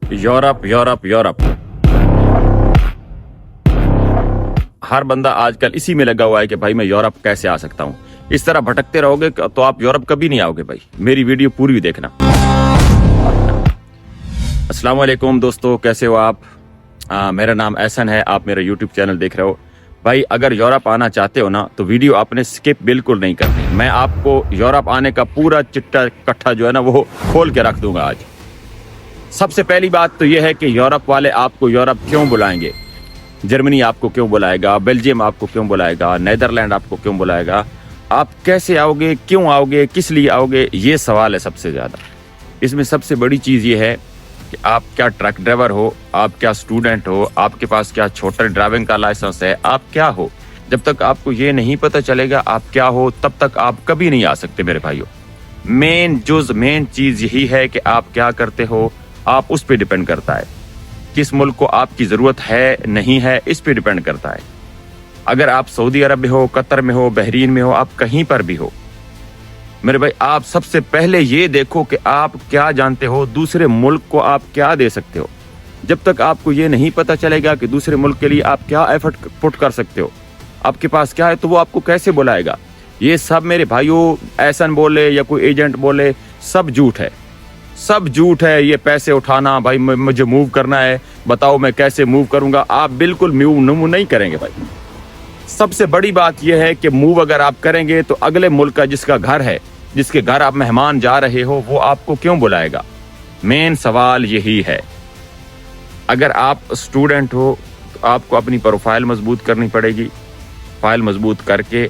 Europe Europe Europe. हर बंदा आजकल इसी में लगा हुआ है कि भाई मैं यूरोप कैसे आ सकता हूँ। इस तरह भटकते रहोगे तो आप यूरोप कभी नहीं आओगे भाई। मेरी वीडियो पूरी देखना। अस्सलाम वालेकुम दोस्तों, कैसे हो आप? मेरा नाम एहसन है, आप मेरा यूट्यूब चैनल देख रहे हो। भाई अगर यूरोप आना चाहते हो ना तो वीडियो आपने स्किप बिल्कुल नहीं करनी। मैं आपको यूरोप आने का पूरा चिट्ठा कट्ठा जो है ना वो खोल के रख दूंगा आज। सबसे पहली बात तो यह है कि यूरोप वाले आपको यूरोप क्यों बुलाएंगे। जर्मनी आपको क्यों बुलाएगा, बेल्जियम आपको क्यों बुलाएगा, नीदरलैंड आपको क्यों बुलाएगा, आप कैसे आओगे, क्यों आओगे, किस लिए आओगे, ये सवाल है सबसे ज़्यादा। इसमें सबसे बड़ी चीज़ ये है कि आप क्या ट्रक ड्राइवर हो, आप क्या स्टूडेंट हो, आपके पास क्या छोटा ड्राइविंग का लाइसेंस है, आप क्या हो। जब तक आपको ये नहीं पता चलेगा आप क्या हो तब तक आप कभी नहीं आ सकते मेरे भाइयों। मेन चीज़ यही है कि आप क्या करते हो, आप उस पर डिपेंड करता है। किस मुल्क को आपकी ज़रूरत है नहीं है इस पे डिपेंड करता है। अगर आप सऊदी अरब में हो, कतर में हो, बहरीन में हो, आप कहीं पर भी हो मेरे भाई, आप सबसे पहले ये देखो कि आप क्या जानते हो, दूसरे मुल्क को आप क्या दे सकते हो। जब तक आपको ये नहीं पता चलेगा कि दूसरे मुल्क के लिए आप क्या एफर्ट पुट कर सकते हो, आपके पास क्या है, तो वो आपको कैसे बुलाएगा। ये सब मेरे भाइयों, एहसन बोले या कोई एजेंट बोले, सब झूठ है, सब झूठ है। ये पैसे उठाना, भाई मुझे मूव करना है, बताओ मैं कैसे मूव करूंगा, आप बिल्कुल मूव नहीं करेंगे भाई। सबसे बड़ी बात यह है कि मूव अगर आप करेंगे तो अगले मुल्क का जिसका घर है, जिसके घर आप मेहमान जा रहे हो, वो आपको क्यों बुलाएगा। मेन सवाल यही है। अगर आप स्टूडेंट हो तो आपको अपनी प्रोफाइल मजबूत करनी पड़ेगी। फाइल मजबूत करके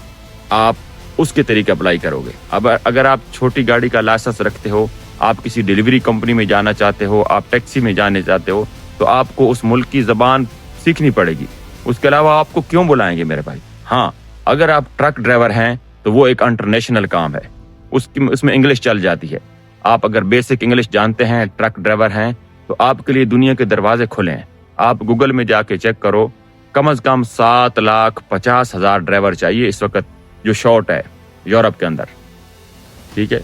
आप उसके तरीके अप्लाई करोगे। अब अगर आप छोटी गाड़ी का लाइसेंस रखते हो, आप किसी डिलीवरी कंपनी में जाना चाहते हो, आप टैक्सी में जाने चाहते हो, तो आपको उस मुल्क की ज़बान सीखनी पड़ेगी। उसके अलावा आपको क्यों बुलाएंगे मेरे भाई। हाँ, अगर आप ट्रक ड्राइवर हैं तो वो एक इंटरनेशनल काम है, उसमें इंग्लिश चल जाती है। आप अगर बेसिक इंग्लिश जानते हैं, ट्रक ड्राइवर हैं, तो आपके लिए दुनिया के दरवाजे खुले हैं। आप गूगल में जाके चेक करो, कम से कम 7,50,000 ड्राइवर चाहिए इस वक्त जो शॉर्ट है यूरोप के अंदर, ठीक है।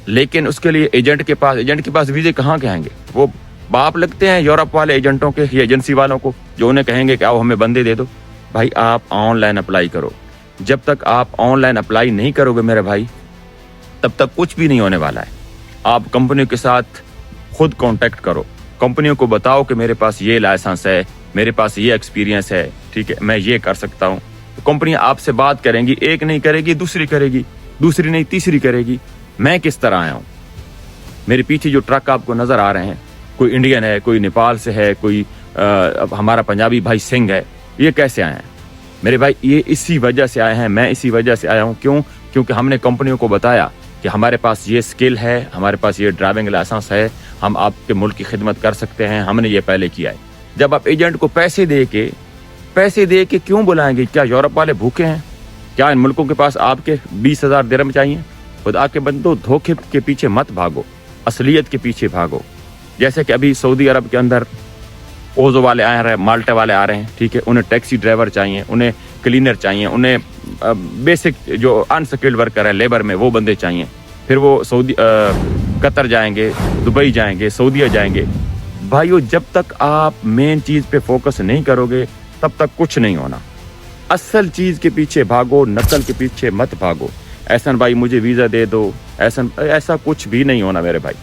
लेकिन उसके लिए एजेंट के पास वीजे कहाँ के आएंगे। वो बाप लगते हैं यूरोप वाले एजेंटों के या एजेंसी वालों को, जो उन्हें कहेंगे कि आओ हमें बंदे दे दो। भाई आप ऑनलाइन अप्लाई करो। जब तक आप ऑनलाइन अप्लाई नहीं करोगे मेरे भाई, तब तक कुछ भी नहीं होने वाला है। आप कंपनियों के साथ खुद कांटेक्ट करो, कंपनियों को बताओ कि मेरे पास ये लाइसेंस है, मेरे पास ये एक्सपीरियंस है, ठीक है, मैं ये कर सकता हूँ। तो कंपनियां आपसे बात करेंगी, एक नहीं करेगी दूसरी करेगी, दूसरी नहीं तीसरी करेगी। मैं किस तरह आया हूँ, मेरे पीछे जो ट्रक आपको नजर आ रहे हैं, कोई इंडियन है, कोई नेपाल से है, कोई हमारा पंजाबी भाई सिंह है, ये कैसे आए हैं मेरे भाई। ये इसी वजह से आए हैं, मैं इसी वजह से आया हूँ। क्यों? क्योंकि हमने कंपनियों को बताया कि हमारे पास ये स्किल है, हमारे पास ये ड्राइविंग लाइसेंस है, हम आपके मुल्क की खिदमत कर सकते हैं, हमने ये पहले किया है। जब आप एजेंट को पैसे दे के क्यों बुलाएंगे? क्या यूरोप वाले भूखे हैं? क्या इन मुल्कों के पास आपके 20,000 दिरहम चाहिए? खुदा के बंदो, धोखे के पीछे मत भागो, असलियत के पीछे भागो। जैसे कि अभी सऊदी अरब के अंदर ओजो वाले आ रहे हैं, माल्टा वाले आ रहे हैं, ठीक है। उन्हें टैक्सी ड्राइवर चाहिए, उन्हें क्लीनर चाहिए, उन्हें बेसिक जो अनस्किल्ड वर्कर है लेबर में वो बंदे चाहिए। फिर वो कतर जाएंगे, दुबई जाएंगे, सऊदीया जाएंगे। भाइयों, जब तक आप मेन चीज़ पे फोकस नहीं करोगे तब तक कुछ नहीं होना। असल चीज़ के पीछे भागो, नकल के पीछे मत भागो। एहसन भाई मुझे वीज़ा दे दो, ऐसा कुछ भी नहीं होना मेरे भाई।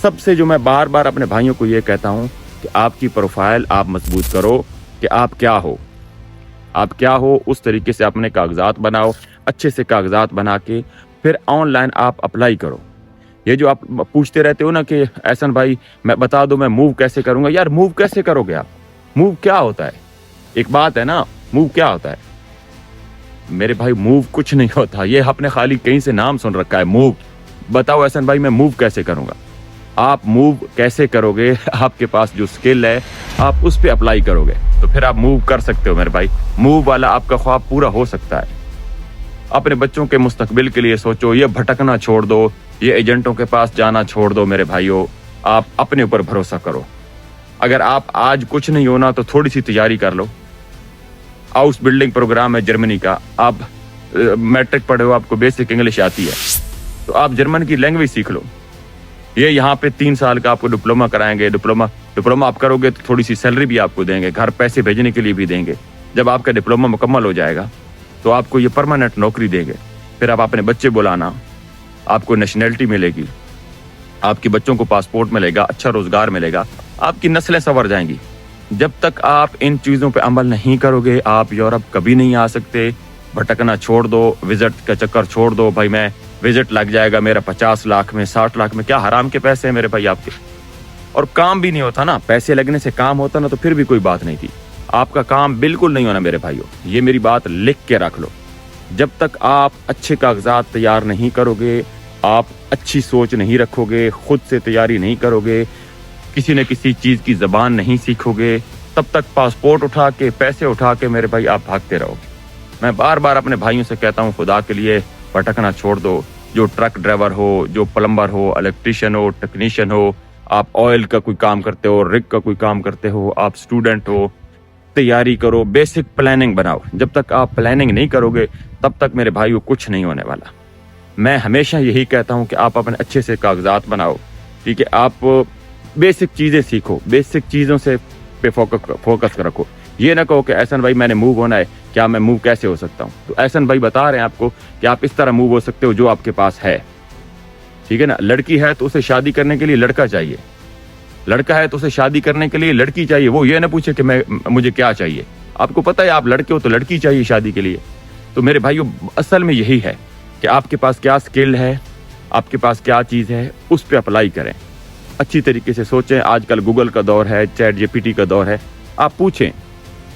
सबसे जो मैं बार बार अपने भाइयों को ये कहता हूँ कि आपकी प्रोफाइल आप मजबूत करो कि आप क्या हो, उस तरीके से अपने कागजात बनाओ, अच्छे से कागजात बना के फिर ऑनलाइन आप अप्लाई करो। ये जो आप पूछते रहते हो ना कि एहसन भाई मैं बता दो मैं मूव कैसे करूँगा, यार मूव कैसे करोगे आप? मूव क्या होता है? एक बात है ना, मूव क्या होता है मेरे भाई? मूव कुछ नहीं होता। ये आपने खाली कहीं से नाम सुन रखा है मूव। बताओ एहसन भाई मैं मूव कैसे करूँगा? आप मूव कैसे करोगे? आपके पास जो स्किल है आप उस पर अप्लाई करोगे तो फिर आप मूव कर सकते हो मेरे भाई। मूव वाला आपका ख्वाब पूरा हो सकता है। अपने बच्चों के मुस्तकबिल के लिए सोचो, ये भटकना छोड़ दो, ये एजेंटों के पास जाना छोड़ दो मेरे भाइयों। आप अपने ऊपर भरोसा करो। अगर आप आज कुछ नहीं होना तो थोड़ी सी तैयारी कर लो। हाउस बिल्डिंग प्रोग्राम है जर्मनी का, आप मैट्रिक पढ़े हो, आपको बेसिक इंग्लिश आती है, तो आप जर्मन की लैंग्वेज सीख लो। یہ یہاں پہ 3 سال کا آپ کو ڈپلوما کرائیں گے. ڈپلوما آپ کرو گے تو تھوڑی سی سیلری بھی آپ کو دیں گے, گھر پیسے بھیجنے کے لیے بھی دیں گے. جب آپ کا ڈپلوما مکمل ہو جائے گا تو آپ کو یہ پرماننٹ نوکری دیں گے. پھر آپ اپنے بچے بلانا, آپ کو نیشنلٹی ملے گی, آپ کے بچوں کو پاسپورٹ ملے گا, اچھا روزگار ملے گا, آپ کی نسلیں سنور جائیں گی. جب تک آپ ان چیزوں پہ عمل نہیں کرو گے آپ یورپ کبھی نہیں آ سکتے. بھٹکنا چھوڑ دو, وزٹ کا چکر چھوڑ دو. بھائی میں وزٹ لگ جائے گا میرا 50 لاکھ میں 60 لاکھ میں, کیا حرام کے پیسے ہیں میرے بھائی آپ کے, اور کام بھی نہیں ہوتا نا. پیسے لگنے سے کام ہوتا نا تو پھر بھی کوئی بات نہیں تھی. آپ کا کام بالکل نہیں ہونا میرے بھائیوں, یہ میری بات لکھ کے رکھ لو. جب تک آپ اچھے کاغذات تیار نہیں کرو گے, آپ اچھی سوچ نہیں رکھو گے, خود سے تیاری نہیں کرو گے, کسی نہ کسی چیز کی زبان نہیں سیکھو گے, تب تک پاسپورٹ اٹھا کے پیسے اٹھا کے میرے بھائی آپ بھاگتے رہو گے. میں بار بار اپنے بھائیوں سے کہتا ہوں خدا کے لیے بھٹکنا چھوڑ دو. جو ٹرک ڈرائیور ہو, جو پلمبر ہو, الیکٹریشین ہو, ٹیکنیشین ہو, آپ آئل کا کوئی کام کرتے ہو, رگ کا کوئی کام کرتے ہو, آپ اسٹوڈنٹ ہو, تیاری کرو, بیسک پلاننگ بناؤ. جب تک آپ پلاننگ نہیں کرو گے تب تک میرے بھائیوں کچھ نہیں ہونے والا. میں ہمیشہ یہی کہتا ہوں کہ آپ اپنے اچھے سے کاغذات بناؤ, ٹھیک ہے. آپ بیسک چیزیں سیکھو, بیسک چیزوں سے پہ فوکس رکھو. یہ نہ کہو کہ احسن بھائی میں نے موو ہونا ہے, کیا میں موو کیسے ہو سکتا ہوں. تو احسن بھائی بتا رہے ہیں آپ کو کہ آپ اس طرح موو ہو سکتے ہو جو آپ کے پاس ہے, ٹھیک ہے نا. لڑکی ہے تو اسے شادی کرنے کے لیے لڑکا چاہیے, لڑکا ہے تو اسے شادی کرنے کے لیے لڑکی چاہیے. وہ یہ نہ پوچھے کہ مجھے کیا چاہیے. آپ کو پتہ ہے آپ لڑکے ہو تو لڑکی چاہیے شادی کے لیے. تو میرے بھائیو اصل میں یہی ہے کہ آپ کے پاس کیا سکل ہے, آپ کے پاس کیا چیز ہے, اس پہ اپلائی کریں. اچھی طریقے سے سوچیں. آج کل گوگل کا دور ہے, چیٹ جی پی ٹی کا دور ہے. آپ پوچھیں,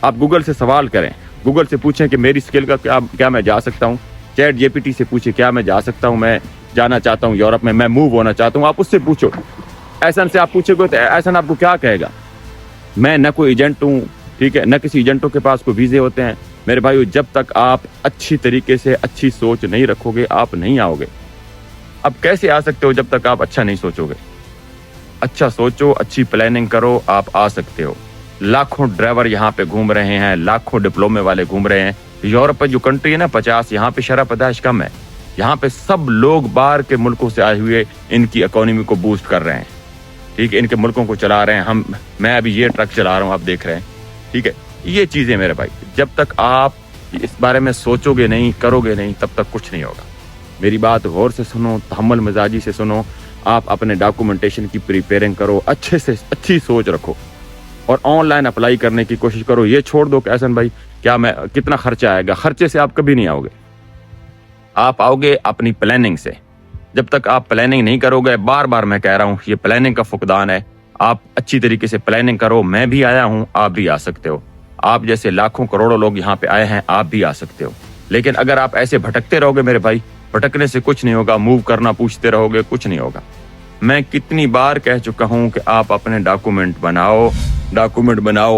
آپ گوگل سے سوال کریں, گوگل سے پوچھیں کہ میری سکل کا کیا میں جا سکتا ہوں. چیٹ جی پی ٹی سے پوچھیں کیا میں جا سکتا ہوں, میں جانا چاہتا ہوں یورپ میں موو ہونا چاہتا ہوں. آپ اس سے پوچھو. ایسن سے آپ پوچھے گے تو ایسن آپ کو کیا کہے گا, میں نہ کوئی ایجنٹ ہوں, ٹھیک ہے, نہ کسی ایجنٹوں کے پاس کوئی ویزے ہوتے ہیں. میرے بھائیو جب تک آپ اچھی طریقے سے اچھی سوچ نہیں رکھو گے آپ نہیں آؤ گے. اب کیسے آ سکتے ہو جب تک آپ اچھا نہیں سوچو گے. اچھا سوچو, اچھی پلاننگ کرو, آپ آ سکتے ہو. لاکھوں ڈرائیور یہاں پہ گھوم رہے ہیں, لاکھوں ڈپلومے والے گھوم رہے ہیں. یورپ جو کنٹری ہے نا 50, یہاں پہ شرح پیدائش کم ہے. یہاں پہ سب لوگ باہر کے ملکوں سے آئے ہوئے ان کی اکانومی کو بوسٹ کر رہے ہیں, ٹھیک ہے, ان کے ملکوں کو چلا رہے ہیں. میں ابھی یہ ٹرک چلا رہا ہوں, آپ دیکھ رہے ہیں, ٹھیک ہے. یہ چیزیں میرے بھائی جب تک آپ اس بارے میں سوچو گے نہیں, کرو گے نہیں, تب تک کچھ نہیں ہوگا. میری بات غور سے سنو, تحمل مزاجی سے سنو. آپ اپنے ڈاکومنٹیشن کی پریپیئرنگ کرو, اچھے سے اچھی سوچ رکھو, اور آن لائن اپلائی کرنے کی کوشش کرو. یہ چھوڑ دو کہ احسن بھائی کیا میں کتنا خرچہ آئے گا. خرچے سے آپ کبھی نہیں آؤ گے. آپ آؤ گے اپنی پلاننگ سے. جب تک آپ پلاننگ نہیں کرو گے, بار بار میں کہہ رہا ہوں یہ پلاننگ کا فقدان ہے. آپ اچھی طریقے سے پلاننگ کرو. میں بھی آیا ہوں, آپ بھی آ سکتے ہو. آپ جیسے لاکھوں کروڑوں لوگ یہاں پہ آئے ہیں, آپ بھی آ سکتے ہو. لیکن اگر آپ ایسے بھٹکتے رہو گے میرے بھائی, بھٹکنے سے کچھ نہیں ہوگا. موو کرنا پوچھتے رہو گے, کچھ نہیں ہوگا. میں کتنی بار کہہ چکا ہوں کہ آپ اپنے ڈاکومنٹ بناؤ.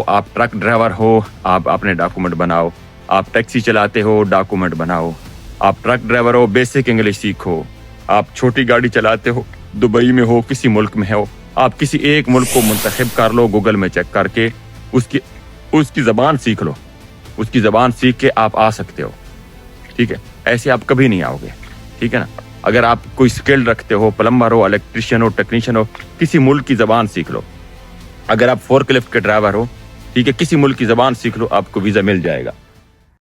آپ ٹرک ڈرائیور ہو, آپ اپنے ڈاکومنٹ بناؤ. آپ ٹیکسی چلاتے ہو, ڈاکومنٹ بناؤ. آپ ٹرک ڈرائیور ہو, بیسک انگلش سیکھو. آپ چھوٹی گاڑی چلاتے ہو, دبئی میں ہو, کسی ملک میں ہو, آپ کسی ایک ملک کو منتخب کر لو, گوگل میں چیک کر کے اس کی زبان سیکھ لو. اس کی زبان سیکھ کے آپ آ سکتے ہو, ٹھیک ہے. ایسے آپ کبھی نہیں آؤ گے, ٹھیک ہے نا. اگر آپ کوئی سکل رکھتے ہو, پلمبر ہو, الیکٹریشین ہو, ٹیکنیشین ہو, کسی ملک کی زبان سیکھ لو. اگر آپ فورک لفٹ کے ڈرائیور ہو, ٹھیک ہے, کسی ملک کی زبان سیکھ لو, آپ کو ویزا مل جائے گا.